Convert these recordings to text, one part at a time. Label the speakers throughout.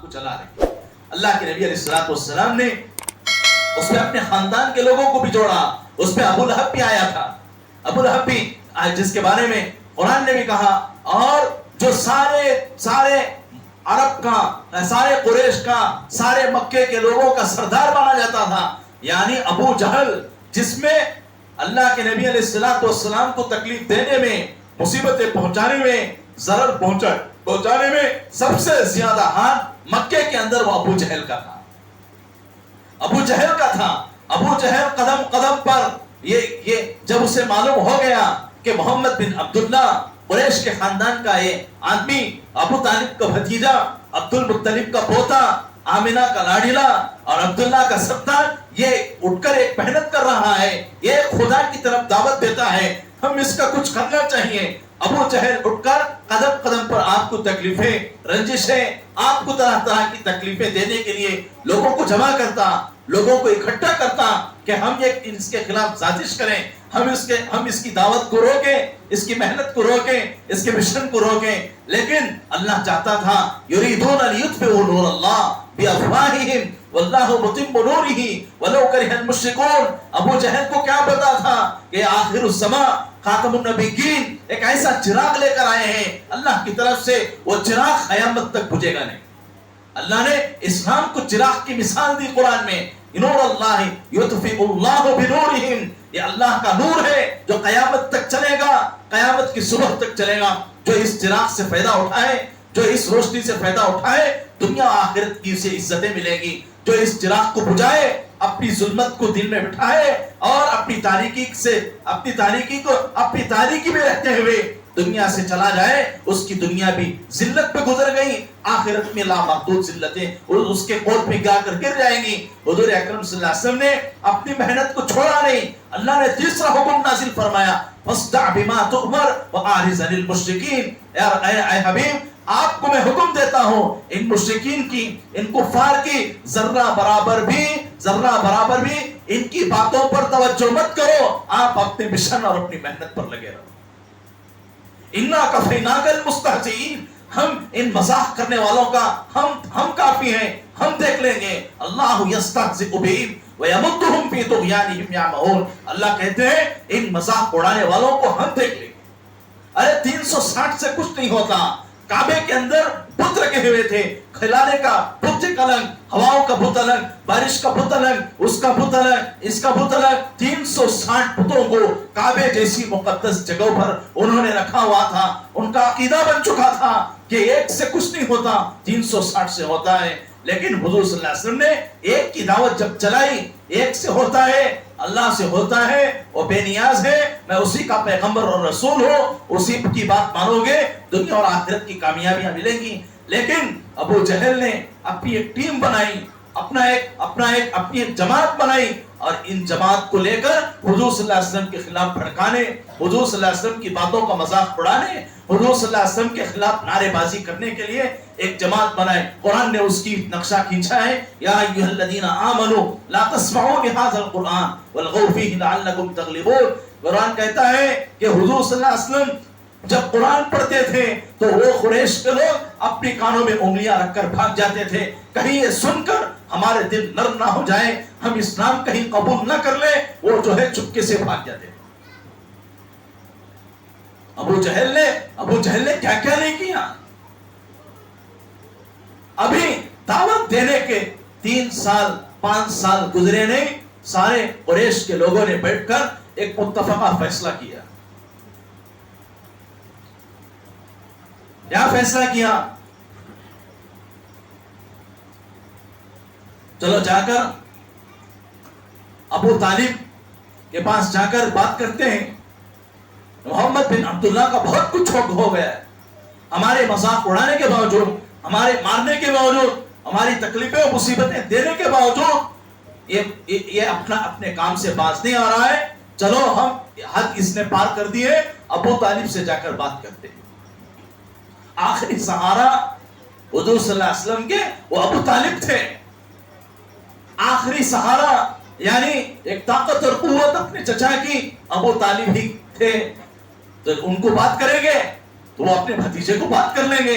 Speaker 1: کو چلا رہے ہیں. اللہ کے نبی علیہ السلام نے اس میں اپنے خاندان کے لوگوں کو بھی جوڑا. اس میں ابو لہب بھی آیا تھا. ابو لہب بھی جس کے بارے میں قرآن نے بھی کہا, اور جو سارے عرب کا, سارے قریش کا, سارے مکے کے لوگوں کا سردار مانا جاتا تھا, یعنی ابو جہل, جس میں اللہ کے نبی علیہ السلام کو تکلیف دینے میں, مصیبتیں پہنچانے میں, ضرر پہنچانے میں سب سے زیادہ ہاتھ مکے کے اندر وہ ابو جہل کا تھا. ابو جہل کا تھا. ابو جہل قدم قدم پر یہ جب اسے معلوم ہو گیا کہ محمد بن عبداللہ قریش کے خاندان کا یہ آدمی, ابو طالب کا بھتیجا, عبد المطلب کا پوتا, آمینہ کا لاڈیلا اور عبداللہ کا سردار, یہ اٹھ کر ایک محنت کر رہا ہے, یہ خدا کی طرف دعوت دیتا ہے, ہم اس کا کچھ کرنا چاہیے. ابو جہل اٹھ کر قدم قدم پر آپ کو تکلیفیں, رنجشیں, آپ کو طرح طرح کی تکلیفیں دینے کے لیے لوگوں کو جمع کرتا, لوگوں کو اکٹھا کرتا کہ ہم اس کے خلاف سازش کریں, ہم اس کی دعوت کو روکیں, اس کی محنت کو روکیں, اس کے مشن کو روکیں. لیکن اللہ چاہتا تھا یریدون لیطفئوا نور اللہ بافواہہم واللہ متم نورہ ولو کرہ المشرکون. ابو جہل کو کیا پتا تھا کہ آخر الزمان خاتم النبیین ایک ایسا چراغ لے کر آئے ہیں اللہ کی طرف سے, وہ چراغ قیامت تک بجھے گا نہیں. اللہ نے اسلام کو چراغ کی مثال دی قرآن میں, نور اللہ یطفئ اللہ بنورہم, یہ اللہ کا نور ہے جو قیامت تک چلے گا, قیامت کی صبح تک چلے گا. جو اس چراغ سے فائدہ اٹھائے, جو اس روشنی سے فائدہ اٹھائے, دنیا آخرت کی اسے عزتیں ملیں گی. جو اس چراغ کو بجھائے, اپنی ظلمت کو دل میں بٹھائے اور اپنی تاریکی میں رہتے ہوئے دنیا سے چلا جائے, اس کی دنیا بھی ذلت پہ گزر گئی, آخرت میں لامحدود ذلتیں اس کے قول پہ گا کر گر جائیں گی. حضور اکرم صلی اللہ علیہ وسلم نے اپنی محنت کو چھوڑا نہیں. اللہ نے تیسرا حکم نازل فرمایا, فاصدع بما تؤمر واعرض عن المشرکین. اے حبیب, آپ کو میں حکم دیتا ہوں ان مشرکین کی, ان کفار کی ذرہ برابر بھی ان کی باتوں پر توجہ مت کرو, آپ اپنے مشن اور اپنی محنت پر لگے رہو. انا کفیناک المستہزئین, ہم ان مزاح کرنے والوں کا ہم کافی ہیں, ہم دیکھ لیں گے. اللہ یستہزئ بہم ویمدہم فی طغیانہم یعمہون. اللہ کہتے ہیں ان مزاح اڑانے والوں کو ہم دیکھ لیں گے. ارے 360 سے کچھ نہیں ہوتا. کعبے کے اندر بت رکھے ہوئے تھے, کھلانے کا بت الگ, ہواؤں کا بت الگ, بارش کا بت الگ, اس کا بت الگ, اس کا بت الگ. 360 بتوں کو کعبے جیسی مقدس جگہوں پر انہوں نے رکھا ہوا تھا. ان کا عقیدہ بن چکا تھا کہ ایک سے کچھ نہیں ہوتا, 360 سے ہوتا ہے. لیکن حضور صلی اللہ علیہ وسلم نے ایک کی دعوت جب چلائی, ایک سے ہوتا ہے, اللہ سے ہوتا ہے, وہ بے نیاز ہے, میں اسی کا پیغمبر اور رسول ہوں, اسی کی بات مانو گے, دنیا اور آخرت کی کامیابیاں ملیں گی. لیکن ابو جہل نے اپنی ایک ٹیم بنائی, اپنی ایک جماعت بنائی, اور ان جماعت کو لے کر حضور صلی اللہ علیہ وسلم کے خلاف بھڑکانے, حضور صلی اللہ علیہ وسلم کی باتوں کا مذاق اڑانے, حضور صلی اللہ علیہ وسلم کے خلاف نعرے بازی کرنے کے لیے ایک جماعت بنائے. قرآن نے اس کی نقشہ کھینچا ہے, یا ایھا الذین آمنوا لا تسمعوا لہذا القرآن والغوا فیہ لعلکم تغلبون. قرآن کہتا ہے کہ حضور صلی اللہ علیہ وسلم جب قرآن پڑھتے تھے تو وہ قریش کے لوگ اپنی کانوں میں انگلیاں رکھ کر بھاگ جاتے تھے, کہیں یہ سن کر ہمارے دل نرم نہ ہو جائے, ہم اسلام کہیں قبول نہ کر لیں, وہ جو ہے چپکے سے بھاگ جاتے. ابو جہل نے کیا کیا نہیں کیا. ابھی دعوت دینے کے 3 سال 5 سال گزرے نہیں, سارے قریش کے لوگوں نے بیٹھ کر ایک متفقہ فیصلہ کیا. کیا فیصلہ کیا؟ چلو جا کر ابو طالب کے پاس جا کر بات کرتے ہیں. محمد بن عبداللہ کا بہت کچھ ہو گیا ہے, ہمارے مذاق اڑانے کے باوجود, ہمارے مارنے کے باوجود, ہماری تکلیفیں اور مصیبتیں دینے کے باوجود یہ اپنے کام سے باز نہیں آ رہا ہے. چلو ہم حد اس نے پار کر دیے, ابو طالب سے جا کر بات کرتے ہیں. آخری سہارا حضور صلی اللہ علیہ وسلم کے وہ ابو طالب تھے. آخری سہارا یعنی ایک طاقت اور قوت اپنے چچا کی ابو طالب ہی تھے. تو ان کو بات کریں گے تو وہ اپنے بھتیجے کو بات کر لیں گے,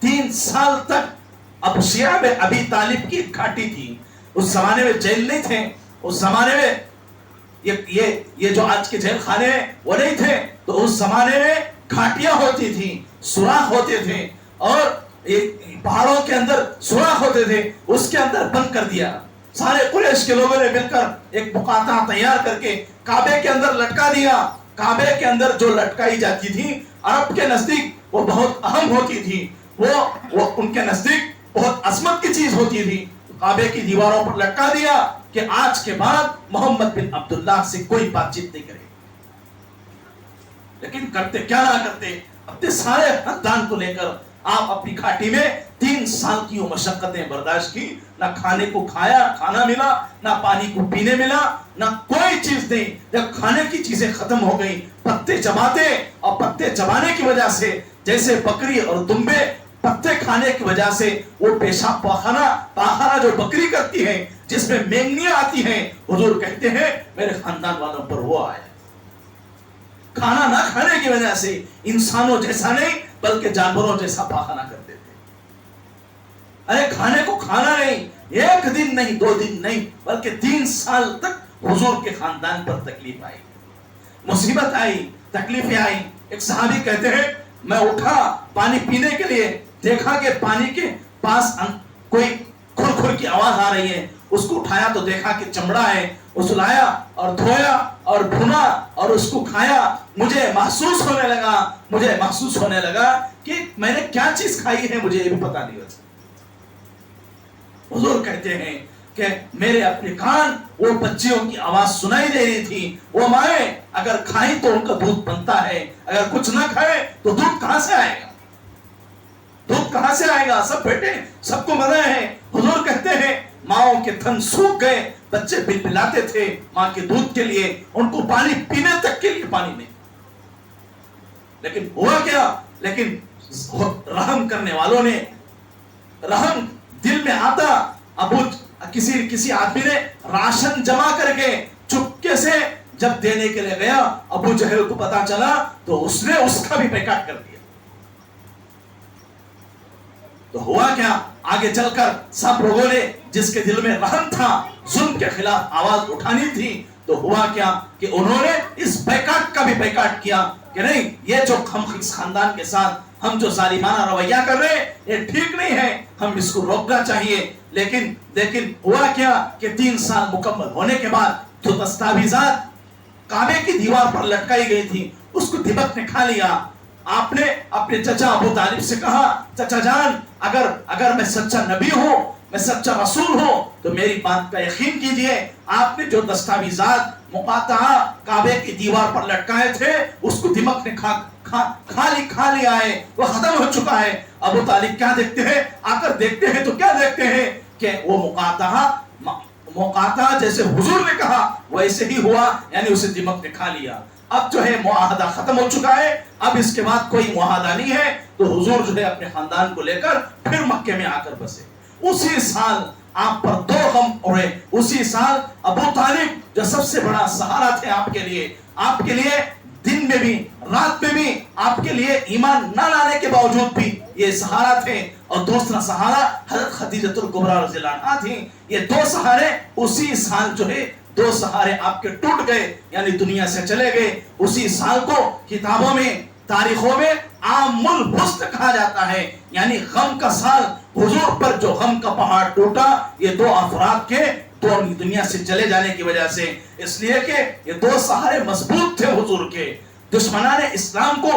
Speaker 1: 3 سال تک اب شیعہ میں ابی طالب کی گھاٹی تھی. اس زمانے میں جیل نہیں تھے, اس زمانے میں یہ جو آج کے جیل خانے ہیں وہ نہیں تھے. تو اس زمانے میں گھاٹیاں ہوتی تھیں, سوراخ ہوتے تھے, اور پہاڑوں کے اندر سوراخ ہوتے تھے, اس کے اندر بند کر دیا. سارے قریش کے لوگوں نے مل کر ایک مقاطع تیار کر کے کعبے کے اندر لٹکا دیا. کعبے کے اندر جو لٹکائی جاتی تھی عرب کے نزدیک وہ بہت اہم ہوتی تھی, وہ ان کے نزدیک بہت عظمت کی چیز ہوتی تھی. کعبے کی دیواروں پر لٹکا دیا کہ آج کے بعد محمد بن عبداللہ سے کوئی بات چیت نہیں کرے. لیکن کرتے کیا نہ کرتے, اپنے سارے خاندان کو لے کر آپ اپنی گھاٹی میں 3 سال کی وہ مشقتیں برداشت کی. نہ کھانے کو کھانا ملا, نہ پانی کو پینے ملا, نہ کوئی چیز نہیں. جب کھانے کی چیزیں ختم ہو گئی, پتے چباتے, اور پتے چبانے کی وجہ سے جیسے بکری اور دمبے پتے کھانے کی وجہ سے وہ پیشاب پاخانہ جو بکری کرتی ہے جس میں مینگنیاں آتی ہیں, حضور کہتے ہیں میرے خاندان والوں پر وہ آیا. کھانا نہ کھانے کی وجہ سے انسانوں جیسا نہیں بلکہ جانوروں جیسا پاخانہ کرتے تھے. ارے کھانے کو کھانا نہیں, 1 دن نہیں 2 دن نہیں بلکہ 3 سال تک حضور کے خاندان پر تکلیف آئی, مصیبت آئی, تکلیفیں آئی. ایک صحابی کہتے ہیں میں اٹھا پانی پینے کے لیے, دیکھا کہ پانی کے پاس کوئی کھر کھر کی آواز آ رہی ہے. اس کو اٹھایا تو دیکھا کہ چمڑا ہے, اس کو لایا اور دھویا اور بھونا اور اس کو کھایا. مجھے محسوس ہونے لگا کہ میں نے کیا چیز کھائی ہے, مجھے یہ بھی پتا نہیں ہوتا. حضور کہتے ہیں کہ میرے اپنے کان وہ بچیوں کی آواز سنائی دے رہی تھی. وہ مائیں اگر کھائیں تو ان کا دودھ بنتا ہے, اگر کچھ نہ کھائے تو دودھ کہاں سے آئے گا, دودھ کہاں سے آئے گا. سب بیٹے سب کو مزہ ہے. حضور کہتے ہیں ماؤں کے تھن سوکھ گئے, بچے بلبلاتے تھے ماں کے دودھ کے لیے, ان کو پانی پینے تک کے لیے پانی نہیں. لیکن ہوا کیا, لیکن رحم کرنے والوں نے, رحم دل میں آتا. ابو کسی آدمی نے راشن جمع کر کے چپکے سے جب دینے کے لیے گیا, ابو جہل کو پتا چلا تو اس نے اس کا بھی بیکاٹ کر دیا. تو ہوا کیا, آگے چل کر سب لوگوں نے جس کے دل میں رحم تھا, ظلم کے خلاف آواز اٹھانی تھی, تو ہوا کیا کہ انہوں نے اس بیکاٹ کا بھی بیکاٹ کیا کہ نہیں, یہ جو ہم اس خاندان کے ساتھ ہم جو ظالمانہ رویہ کر رہے ہیں یہ ٹھیک نہیں ہے, ہم اس کو روکنا چاہیے. لیکن ہوا کیا کہ 3 سال مکمل ہونے کے بعد جو دستاویزات کعبے کی دیوار پر لٹکائی گئی تھی اس کو دیمک نے کھا لیا. آپ نے اپنے چچا ابو طالب سے کہا چچا جان اگر میں سچا نبی ہوں, میں سچا رسول ہوں تو میری بات کا یقین کیجئے. آپ نے جو دستاویزات مقاطعہ کعبے کی دیوار پر لٹکائے تھے اس کو دیمک نے کھا لیا ہے, وہ ختم ہو چکا ہے. ابو طالب کیا دیکھتے ہیں, آ کر دیکھتے ہیں تو کیا دیکھتے ہیں کہ وہ مقاطعہ جیسے حضور نے کہا ویسے ہی ہوا, یعنی اسے دیمک نے کھا لیا. اب جو ہے معاہدہ ختم ہو چکا ہے, اب اس کے بعد کوئی معاہدہ نہیں ہے. تو حضور جو ہے اپنے خاندان کو لے کر پھر مکے میں آ کر بسے. اسی سال آپ پر 2 غم اڑے. اسی سال ابو طالب جو سب سے بڑا سہارا تھے آپ کے لیے دن میں بھی رات میں بھی, آپ کے لیے ایمان نہ لانے کے باوجود بھی یہ سہارا تھے. اور دوسرا سہارا حضرت خدیجہ الکبریٰ رضی اللہ عنہا تھی. یہ 2 سہارے اسی سال جو ہے 2 سہارے آپ کے ٹوٹ گئے, یعنی دنیا سے چلے گئے. اسی سال کو کتابوں میں تاریخوں میں عام الحزن کہا جاتا ہے, یعنی غم کا سال. حضور پر جو غم کا پہاڑ ٹوٹا یہ 2 افراد کے دنیا سے چلے جانے کی وجہ سے, اس لیے کہ یہ 2 سہارے مضبوط تھے حضور کے. دشمنان اسلام کو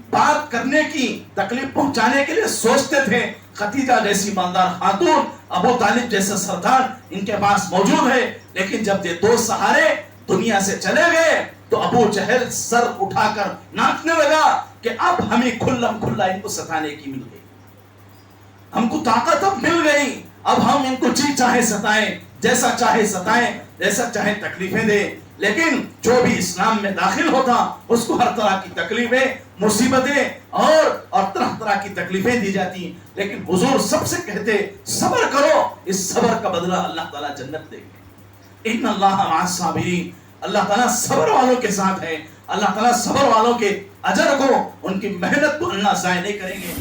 Speaker 1: بات کرنے کی, تکلیف پہنچانے کے لیے سوچتے تھے. خدیجہ جیسی مالدار خاتون, ابو طالب جیسا سردار ان کے پاس موجود ہے. لیکن جب یہ 2 سہارے دنیا سے چلے گئے تو ابو جہل سر اٹھا کر ناچنے لگا کہ اب ہمیں کھلم کھلا ان کو ستانے کی مل گئی, ہم کو طاقت اب مل گئی, اب ہم ان کو جی چاہے ستائیں, جیسا چاہے ستائیں, جیسا چاہے تکلیفیں دیں. لیکن جو بھی اسلام میں داخل ہوتا اس کو ہر طرح کی تکلیفیں, مصیبتیں اور طرح طرح کی تکلیفیں دی جاتی. لیکن حضور سب سے کہتے صبر کرو, اس صبر کا بدلہ اللہ تعالیٰ جنت دے گے. ان اللہ مع الصابرین, اللہ تعالیٰ صبر والوں کے ساتھ ہے. اللہ تعالیٰ صبر والوں کے اجر کو, ان کی محنت کو اللہ ضائع نہیں کریں گے.